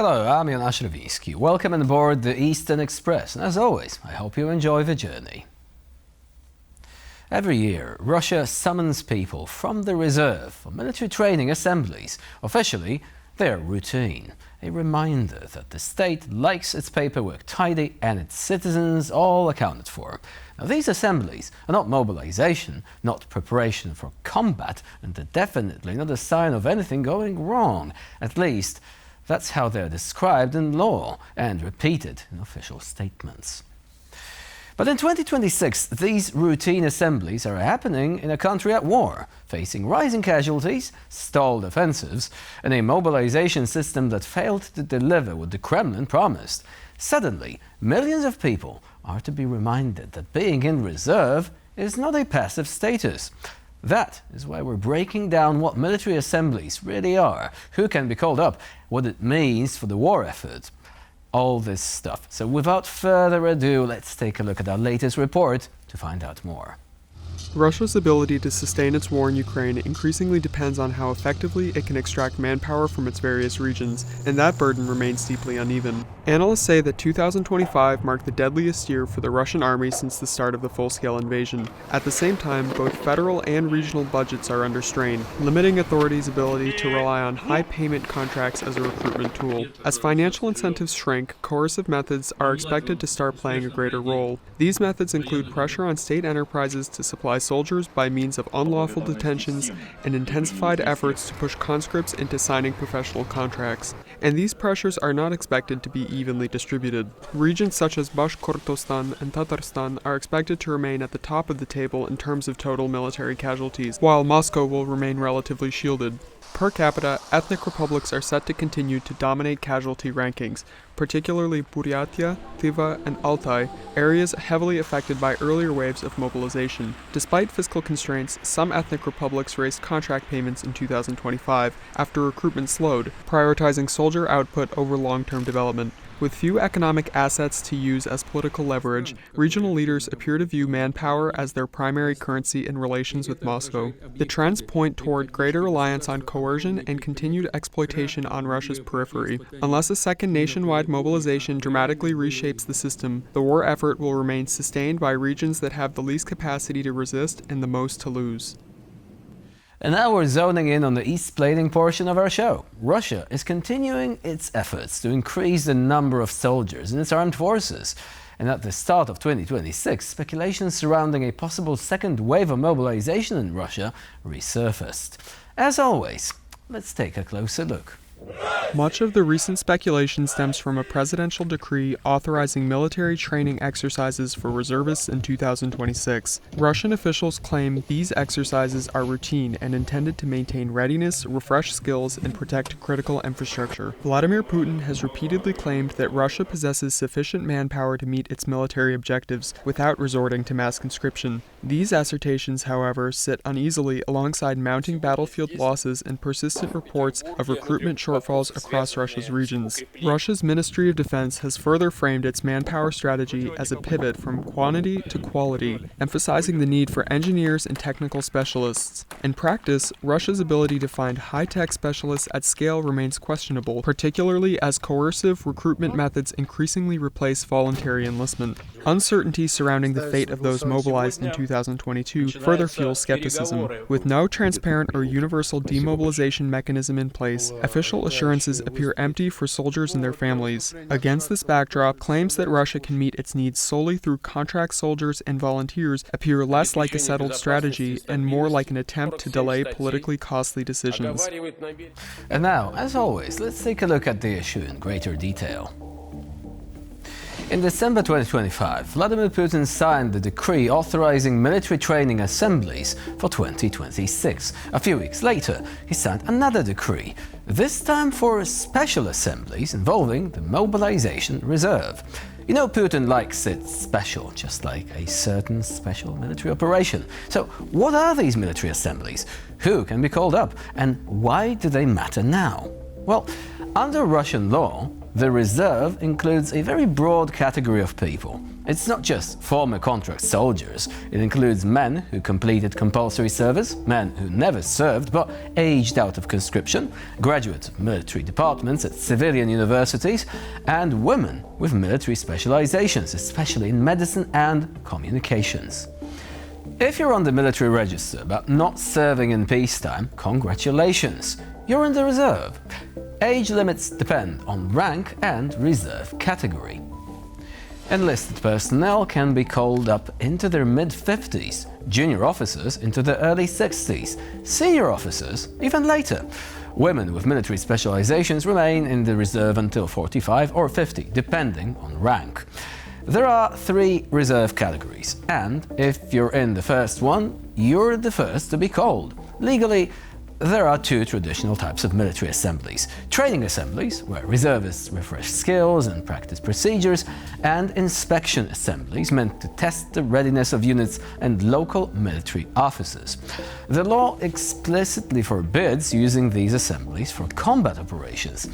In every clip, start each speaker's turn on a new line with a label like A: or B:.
A: Hello, I'm Jonasz Rewińskiwe. Welcome on board the Eastern Express, and as always, I hope you enjoy the journey. Every year, Russia summons people from the reserve for military training assemblies. Officially, they are routine, a reminder that the state likes its paperwork tidy and its citizens all accounted for. Now, these assemblies are not mobilization, not preparation for combat, and they're definitely not a sign of anything going wrong. At least, that's how they're described in law and repeated in official statements. But in 2026, these routine assemblies are happening in a country at war, facing rising casualties, stalled offensives, and a mobilization system that failed to deliver what the Kremlin promised. Suddenly, millions of people are to be reminded that being in reserve is not a passive status. That is why we're breaking down what military assemblies really are, who can be called up, what it means for the war effort, all this stuff. So without further ado, let's take a look at our latest report to find out more.
B: Russia's ability to sustain its war in Ukraine increasingly depends on how effectively it can extract manpower from its various regions, and that burden remains deeply uneven. Analysts say that 2025 marked the deadliest year for the Russian army since the start of the full-scale invasion. At the same time, both federal and regional budgets are under strain, limiting authorities' ability to rely on high-payment contracts as a recruitment tool. As financial incentives shrink, coercive methods are expected to start playing a greater role. These methods include pressure on state enterprises to supply soldiers by means of unlawful detentions and intensified efforts to push conscripts into signing professional contracts. And these pressures are not expected to be evenly distributed. Regions such as Bashkortostan and Tatarstan are expected to remain at the top of the table in terms of total military casualties, while Moscow will remain relatively shielded. Per capita, ethnic republics are set to continue to dominate casualty rankings, particularly Buryatia, Tiva, and Altai, areas heavily affected by earlier waves of mobilization. Despite fiscal constraints, some ethnic republics raised contract payments in 2025 after recruitment slowed, prioritizing soldier output over long-term development. With few economic assets to use as political leverage, regional leaders appear to view manpower as their primary currency in relations with Moscow. The trends point toward greater reliance on coercion and continued exploitation on Russia's periphery. Unless a second nationwide mobilization dramatically reshapes the system, the war effort will remain sustained by regions that have the least capacity to resist and the most to lose.
A: And now we're zoning in on the east-plating portion of our show. Russia is continuing its efforts to increase the number of soldiers in its armed forces. And at the start of 2026, speculations surrounding a possible second wave of mobilization in Russia resurfaced. As always, let's take a closer look.
B: Much of the recent speculation stems from a presidential decree authorizing military training exercises for reservists in 2026. Russian officials claim these exercises are routine and intended to maintain readiness, refresh skills, and protect critical infrastructure. Vladimir Putin has repeatedly claimed that Russia possesses sufficient manpower to meet its military objectives without resorting to mass conscription. These assertions, however, sit uneasily alongside mounting battlefield losses and persistent reports of recruitment shortfalls across Russia's regions. Russia's Ministry of Defense has further framed its manpower strategy as a pivot from quantity to quality, emphasizing the need for engineers and technical specialists. In practice, Russia's ability to find high-tech specialists at scale remains questionable, particularly as coercive recruitment methods increasingly replace voluntary enlistment. Uncertainty surrounding the fate of those mobilized in 2022 further fuels skepticism. With no transparent or universal demobilization mechanism in place, official assurances appear empty for soldiers and their families. Against this backdrop, claims that Russia can meet its needs solely through contract soldiers and volunteers appear less like a settled strategy and more like an attempt to delay politically costly decisions.
A: And now, as always, let's take a look at the issue in greater detail. In December 2025, Vladimir Putin signed the decree authorizing military training assemblies for 2026. A few weeks later, he signed another decree, this time for special assemblies involving the Mobilization Reserve. You know, Putin likes it special, just like a certain special military operation. So, what are these military assemblies? Who can be called up? And why do they matter now? Well, under Russian law, the reserve includes a very broad category of people. It's not just former contract soldiers. It includes men who completed compulsory service, men who never served but aged out of conscription, graduates of military departments at civilian universities, and women with military specializations, especially in medicine and communications. If you're on the military register but not serving in peacetime, congratulations, you're in the reserve. Age limits depend on rank and reserve category. Enlisted personnel can be called up into their mid-50s, junior officers into their early 60s, senior officers even later. Women with military specializations remain in the reserve until 45 or 50, depending on rank. There are 3 reserve categories, and if you're in the first one, you're the first to be called. Legally, there are 2 traditional types of military assemblies: training assemblies, where reservists refresh skills and practice procedures, and inspection assemblies, meant to test the readiness of units and local military officers. The law explicitly forbids using these assemblies for combat operations.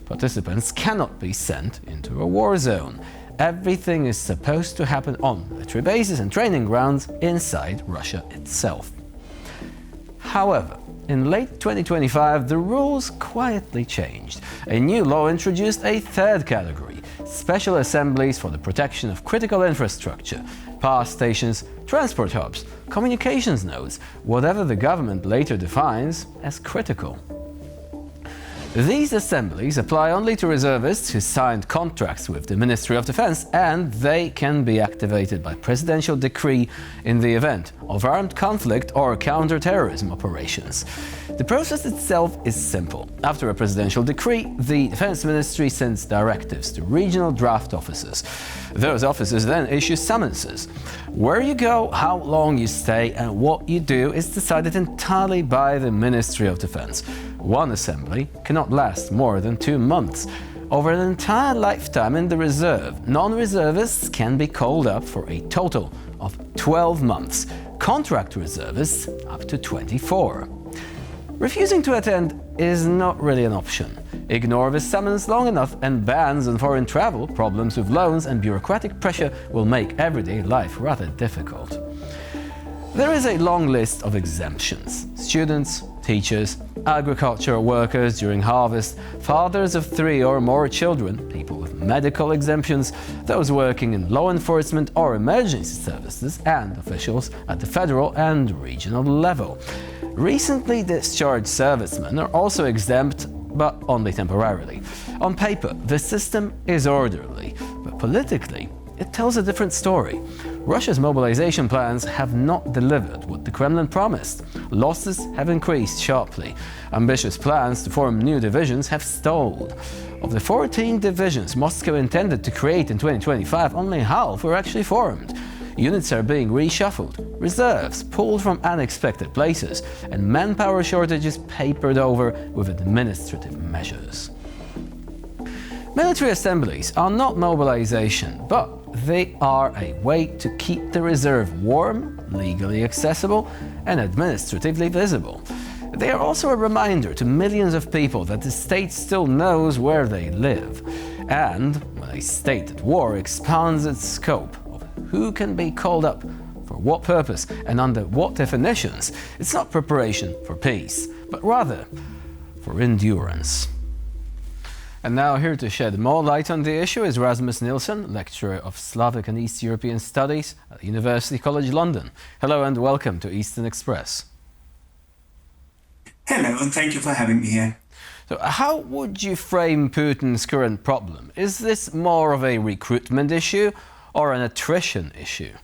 A: Participants cannot be sent into a war zone. Everything is supposed to happen on military bases and training grounds inside Russia itself. However, in late 2025, the rules quietly changed. A new law introduced a 3rd category: special assemblies for the protection of critical infrastructure, power stations, transport hubs, communications nodes, whatever the government later defines as critical. These assemblies apply only to reservists who signed contracts with the Ministry of Defense, and they can be activated by presidential decree in the event of armed conflict or counter-terrorism operations. The process itself is simple. After a presidential decree, the Defense Ministry sends directives to regional draft officers. Those officers then issue summonses. Where you go, how long you stay, and what you do is decided entirely by the Ministry of Defense. One assembly cannot last more than 2 months. Over an entire lifetime in the reserve, non-reservists can be called up for a total of 12 months. Contract reservists up to 24. Refusing to attend is not really an option. Ignore the summons long enough and bans on foreign travel, problems with loans and bureaucratic pressure will make everyday life rather difficult. There is a long list of exemptions: students, teachers, agricultural workers during harvest, fathers of 3 or more children, people with medical exemptions, those working in law enforcement or emergency services, and officials at the federal and regional level. Recently discharged servicemen are also exempt, but only temporarily. On paper, the system is orderly, but politically, it tells a different story. Russia's mobilization plans have not delivered what the Kremlin promised. Losses have increased sharply. Ambitious plans to form new divisions have stalled. Of the 14 divisions Moscow intended to create in 2025, only half were actually formed. Units are being reshuffled, reserves pulled from unexpected places, and manpower shortages papered over with administrative measures. Military assemblies are not mobilization, but they are a way to keep the reserve warm, legally accessible, and administratively visible. They are also a reminder to millions of people that the state still knows where they live. And when a state at war expands its scope of who can be called up, for what purpose, and under what definitions, it's not preparation for peace, but rather for endurance. And now here to shed more light on the issue is Rasmus Nilsson, lecturer of Slavic and East European Studies at University College London. Hello and welcome to Eastern Express.
C: Hello, and thank you for having me here.
A: So how would you frame Putin's current problem? Is this more of a recruitment issue or an attrition issue?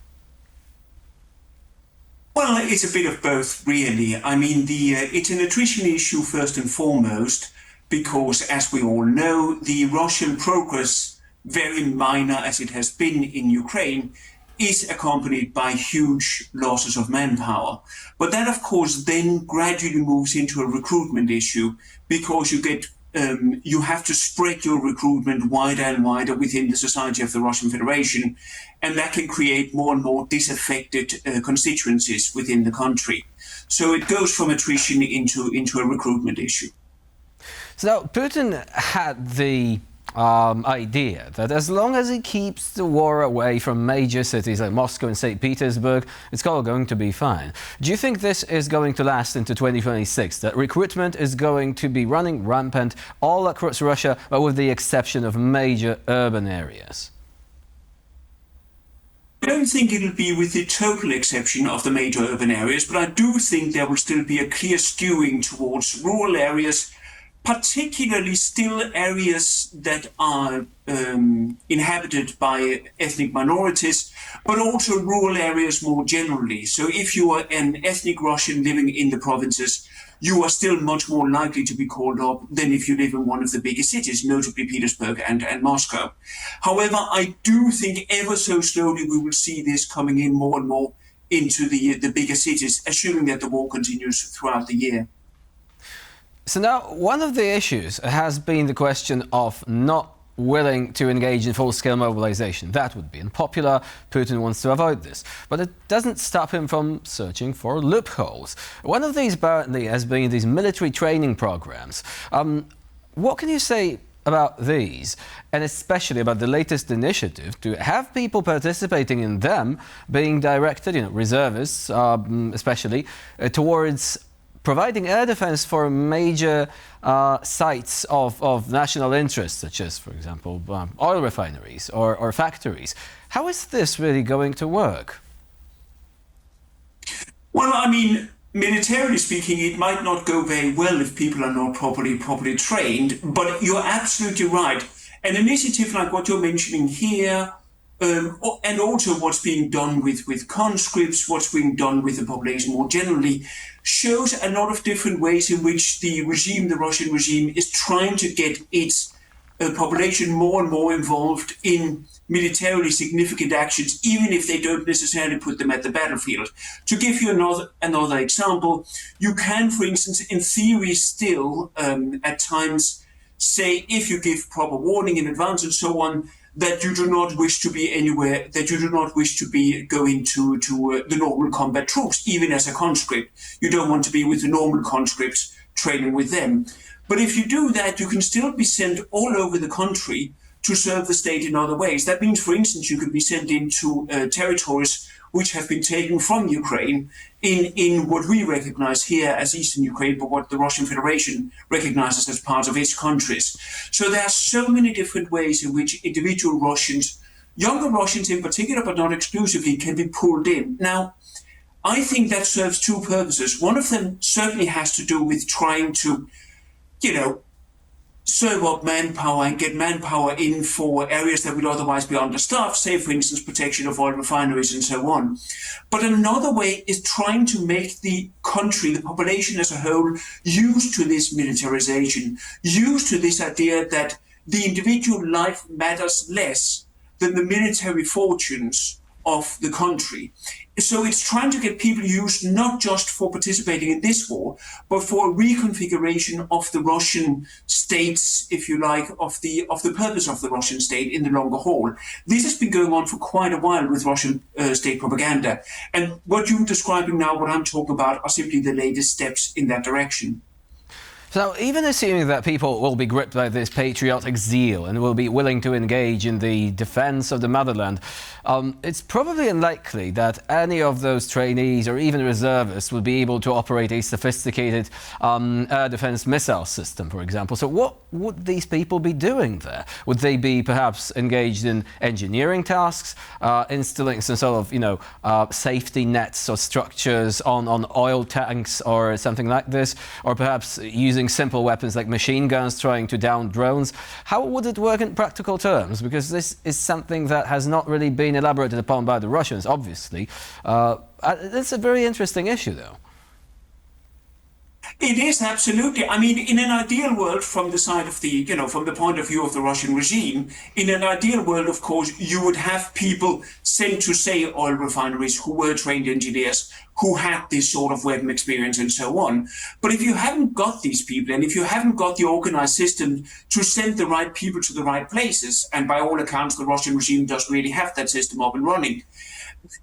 C: Well, it's a bit of both, really. I mean, it's an attrition issue first and foremost, because, as we all know, the Russian progress, very minor as it has been in Ukraine, is accompanied by huge losses of manpower. But that, of course, then gradually moves into a recruitment issue, because you have to spread your recruitment wider and wider within the society of the Russian Federation, and that can create more and more disaffected constituencies within the country. So it goes from attrition into a recruitment issue.
A: So Putin had the idea that as long as he keeps the war away from major cities like Moscow and St. Petersburg, it's all going to be fine. Do you think this is going to last into 2026, that recruitment is going to be running rampant all across Russia, but with the exception of major urban areas?
C: I don't think it'll be with the total exception of the major urban areas, but I do think there will still be a clear skewing towards rural areas, particularly still areas that are inhabited by ethnic minorities, but also rural areas more generally. So if you are an ethnic Russian living in the provinces, you are still much more likely to be called up than if you live in one of the bigger cities, notably Petersburg and Moscow. However, I do think ever so slowly we will see this coming in more and more into the bigger cities, assuming that the war continues throughout the year.
A: So now, one of the issues has been the question of not willing to engage in full-scale mobilization. That would be unpopular. Putin wants to avoid this. But it doesn't stop him from searching for loopholes. One of these apparently has been these military training programs. What can you say about these, and especially about the latest initiative to have people participating in them being directed, reservists especially, towards providing air defense for major sites of national interest, such as, for example, oil refineries or factories. How is this really going to work?
C: Well, I mean, militarily speaking, it might not go very well if people are not properly trained, but you're absolutely right. An initiative like what you're mentioning here, and also what's being done with conscripts, what's being done with the population more generally, shows a lot of different ways in which the Russian regime, is trying to get its population more and more involved in militarily significant actions, even if they don't necessarily put them at the battlefield. To give you another example, you can, for instance, in theory still, at times, say if you give proper warning in advance and so on, that you do not wish to be anywhere, that you do not wish to be going to the normal combat troops, even as a conscript. You don't want to be with the normal conscripts training with them. But if you do that, you can still be sent all over the country to serve the state in other ways. That means, for instance, you could be sent into territories which have been taken from Ukraine in what we recognize here as Eastern Ukraine, but what the Russian Federation recognizes as part of its countries. So there are so many different ways in which individual Russians, younger Russians in particular, but not exclusively, can be pulled in. Now, I think that serves two purposes. One of them certainly has to do with trying to, serve up manpower and get manpower in for areas that would otherwise be understaffed, say, for instance, protection of oil refineries and so on. But another way is trying to make the country, the population as a whole, used to this militarization, used to this idea that the individual life matters less than the military fortunes of the country. So it's trying to get people used not just for participating in this war, but for a reconfiguration of the Russian states, if you like, of the purpose of the Russian state in the longer haul. This has been going on for quite a while with Russian state propaganda. And what you're describing now, what I'm talking about, are simply the latest steps in that direction.
A: So even assuming that people will be gripped by this patriotic zeal and will be willing to engage in the defense of the motherland, it's probably unlikely that any of those trainees or even reservists would be able to operate a sophisticated air defense missile system, for example. So what would these people be doing there? Would they be perhaps engaged in engineering tasks, installing some sort of, safety nets or structures on oil tanks or something like this, or perhaps using simple weapons like machine guns trying to down drones? How would it work in practical terms? Because this is something that has not really been elaborated upon by the Russians, obviously. It's a very interesting issue, though.
C: It is, absolutely. I mean, in an ideal world, from the side of the, from the point of view of the Russian regime, in an ideal world, of course, you would have people sent to, say, oil refineries who were trained engineers, who had this sort of weapon experience and so on. But if you haven't got these people, and if you haven't got the organized system to send the right people to the right places, and by all accounts, the Russian regime doesn't really have that system up and running,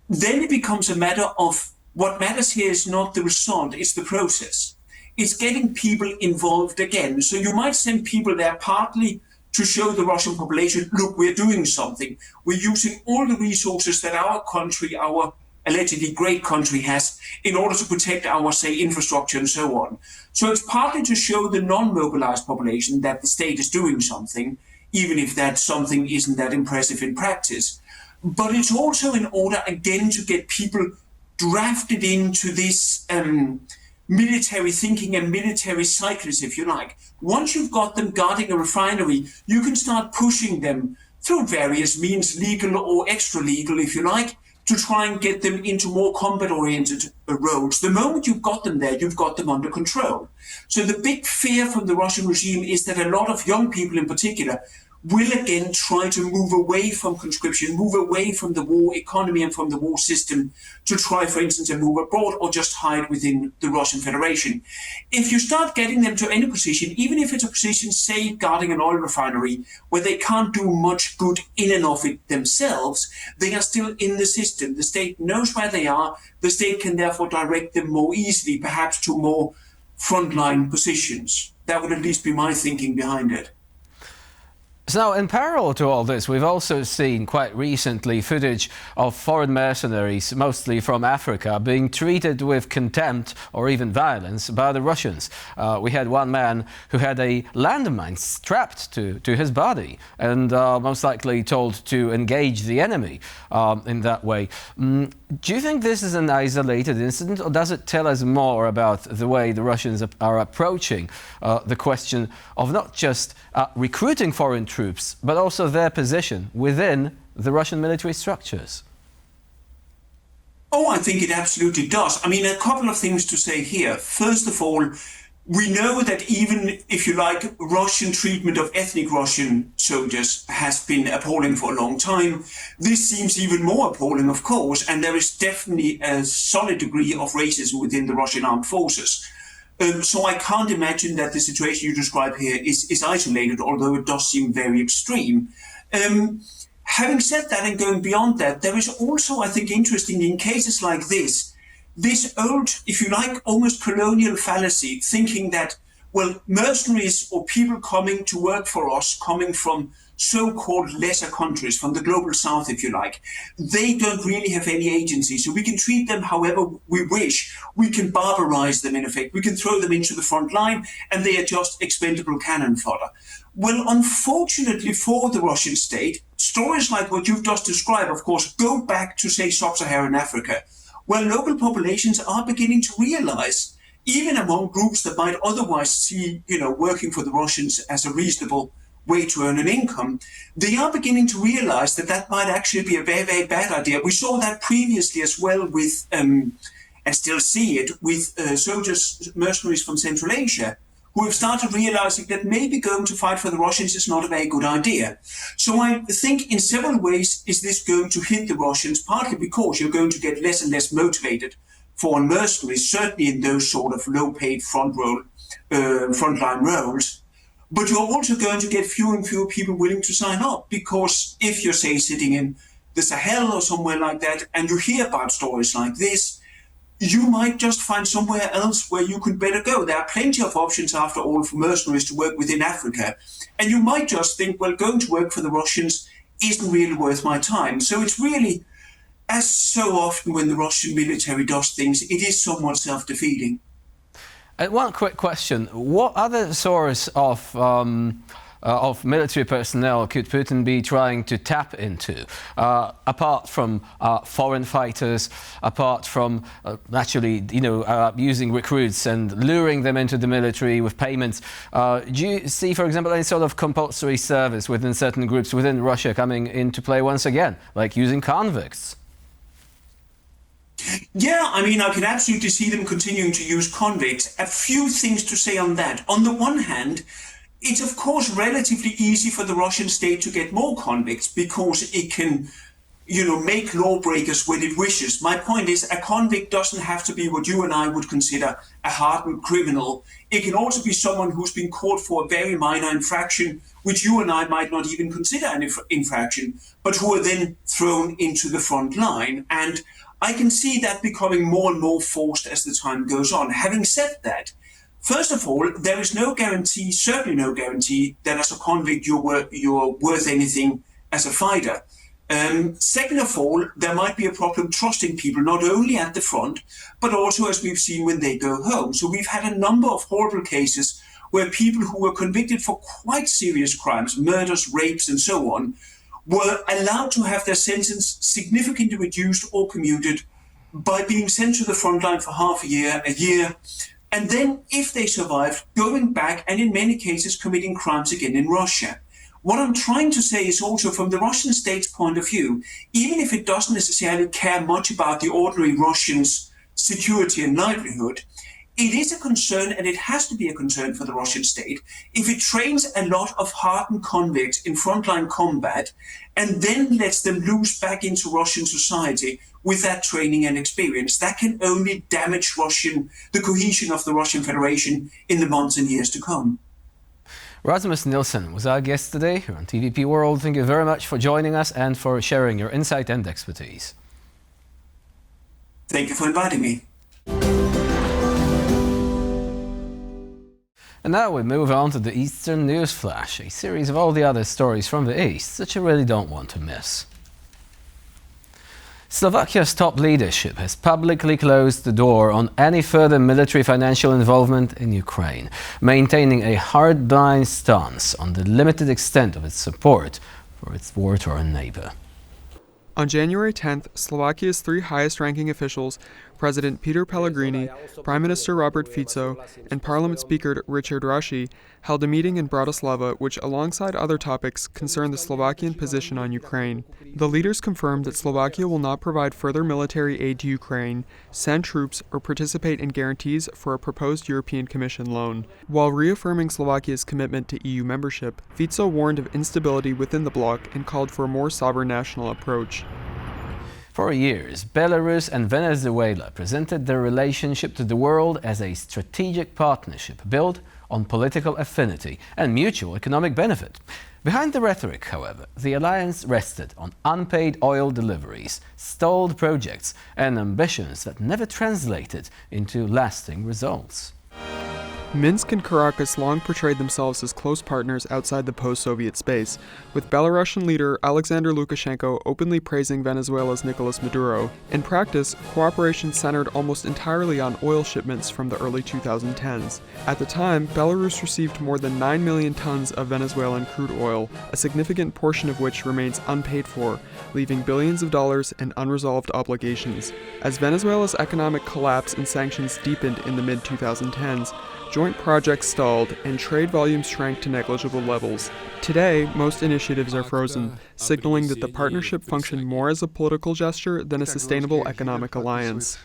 C: then it becomes a matter of, what matters here is not the result, it's the process. it's getting people involved again. So you might send people there partly to show the Russian population, look, we're doing something. We're using all the resources that our country, our allegedly great country has in order to protect our, say, infrastructure and so on. So it's partly to show the non-mobilized population that the state is doing something, even if that something isn't that impressive in practice. But it's also in order, again, to get people drafted into this military thinking and military cycles, if you like. Once you've got them guarding a refinery, you can start pushing them through various means, legal or extra-legal, if you like, to try and get them into more combat-oriented roles. The moment you've got them there, you've got them under control. So the big fear from the Russian regime is that a lot of young people in particular will again try to move away from conscription, move away from the war economy and from the war system to try, for instance, to move abroad or just hide within the Russian Federation. If you start getting them to any position, even if it's a position, say, guarding an oil refinery, where they can't do much good in and of it themselves, they are still in the system. The state knows where they are. The state can therefore direct them more easily, perhaps to more frontline positions. That would at least be my thinking behind it.
A: So in parallel to all this, we've also seen quite recently footage of foreign mercenaries, mostly from Africa, being treated with contempt or even violence by the Russians. We had one man who had a landmine strapped to his body and most likely told to engage the enemy in that way. Do you think this is an isolated incident, or does it tell us more about the way the Russians are approaching the question of not just recruiting foreign troops, but also their position within the Russian military structures?
C: Oh, I think it absolutely does. I mean, a couple of things to say here. First of all, we know that even, if you like, Russian treatment of ethnic Russian soldiers has been appalling for a long time. This seems even more appalling, of course, and there is definitely a solid degree of racism within the Russian armed forces. So I can't imagine that the situation you describe here is isolated, although it does seem very extreme. Having said that and going beyond that, there is also, I think, interestingly, in cases like this old, if you like, almost colonial fallacy, thinking that, well, mercenaries or people coming to work for us, coming from so-called lesser countries, from the global south, if you like, they don't really have any agency. So we can treat them however we wish. We can barbarize them, in effect. We can throw them into the front line, and they are just expendable cannon fodder. Well, unfortunately for the Russian state, stories like what you've just described, of course, go back to, say, sub-Saharan Africa, where local populations are beginning to realize, even among groups that might otherwise see, working for the Russians as a reasonable way to earn an income, they are beginning to realize that that might actually be a very, very bad idea. We saw that previously as well with, and still see it, with soldiers, mercenaries from Central Asia, who have started realizing that maybe going to fight for the Russians is not a very good idea. So I think in several ways is this going to hit the Russians, partly because you're going to get less and less motivated foreign mercenaries, certainly in those sort of low-paid frontline roles. But you're also going to get fewer and fewer people willing to sign up, because if you're, say, sitting in the Sahel or somewhere like that, and you hear about stories like this, you might just find somewhere else where you could better go. There are plenty of options, after all, for mercenaries to work within Africa. And you might just think, well, going to work for the Russians isn't really worth my time. So it's really, as so often when the Russian military does things, it is somewhat self-defeating.
A: One quick question. What other source of military personnel could Putin be trying to tap into, apart from foreign fighters, apart from actually, using recruits and luring them into the military with payments? Do you see, for example, any sort of compulsory service within certain groups within Russia coming into play once again, like using convicts?
C: Yeah, I mean, I can absolutely see them continuing to use convicts. A few things to say on that. On the one hand, it's of course relatively easy for the Russian state to get more convicts because it can, make lawbreakers when it wishes. My point is, a convict doesn't have to be what you and I would consider a hardened criminal. It can also be someone who's been caught for a very minor infraction, which you and I might not even consider an infraction, but who are then thrown into the front line. And I can see that becoming more and more forced as the time goes on. Having said that, First of all, there is no guarantee, certainly no guarantee, that as a convict you're worth anything as a fighter. Second of all, there might be a problem trusting people, not only at the front, but also, as we've seen, when they go home. So we've had a number of horrible cases where people who were convicted for quite serious crimes, murders, rapes, and so on, were allowed to have their sentence significantly reduced or commuted by being sent to the front line for half a year, and then, if they survived, going back and in many cases committing crimes again in Russia. What I'm trying to say is also, from the Russian state's point of view, even if it doesn't necessarily care much about the ordinary Russians' security and livelihood, it is a concern, and it has to be a concern for the Russian state, if it trains a lot of hardened convicts in frontline combat and then lets them loose back into Russian society with that training and experience. That can only damage the cohesion of the Russian Federation in the months and years to come.
A: Rasmus Nielsen was our guest today here on TVP World. Thank you very much for joining us and for sharing your insight and expertise.
C: Thank you for inviting me.
A: And now we move on to the Eastern News Flash, a series of all the other stories from the East that you really don't want to miss. Slovakia's top leadership has publicly closed the door on any further military financial involvement in Ukraine, maintaining a hardline stance on the limited extent of its support for its war-torn neighbor.
B: On January 10th, Slovakia's three highest-ranking officials, President Peter Pellegrini, Prime Minister Robert Fico, and Parliament Speaker Richard Raši, held a meeting in Bratislava which, alongside other topics, concerned the Slovakian position on Ukraine. The leaders confirmed that Slovakia will not provide further military aid to Ukraine, send troops, or participate in guarantees for a proposed European Commission loan. While reaffirming Slovakia's commitment to EU membership, Fico warned of instability within the bloc and called for a more sovereign national approach.
A: For years, Belarus and Venezuela presented their relationship to the world as a strategic partnership built on political affinity and mutual economic benefit. Behind the rhetoric, however, the alliance rested on unpaid oil deliveries, stalled projects, and ambitions that never translated into lasting results.
B: Minsk and Caracas long portrayed themselves as close partners outside the post-Soviet space, with Belarusian leader Alexander Lukashenko openly praising Venezuela's Nicolas Maduro. In practice, cooperation centered almost entirely on oil shipments from the early 2010s. At the time, Belarus received more than 9 million tons of Venezuelan crude oil, a significant portion of which remains unpaid for, leaving billions of dollars in unresolved obligations. As Venezuela's economic collapse and sanctions deepened in the mid-2010s, joint projects stalled, and trade volumes shrank to negligible levels. Today, most initiatives are frozen, signaling that the partnership functioned more as a political gesture than a sustainable economic alliance.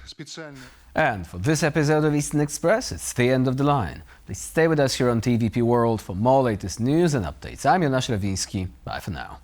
A: And for this episode of Eastern Express, it's the end of the line. Please stay with us here on TVP World for more latest news and updates. I'm Jonasz Rewińskiwe. Bye for now.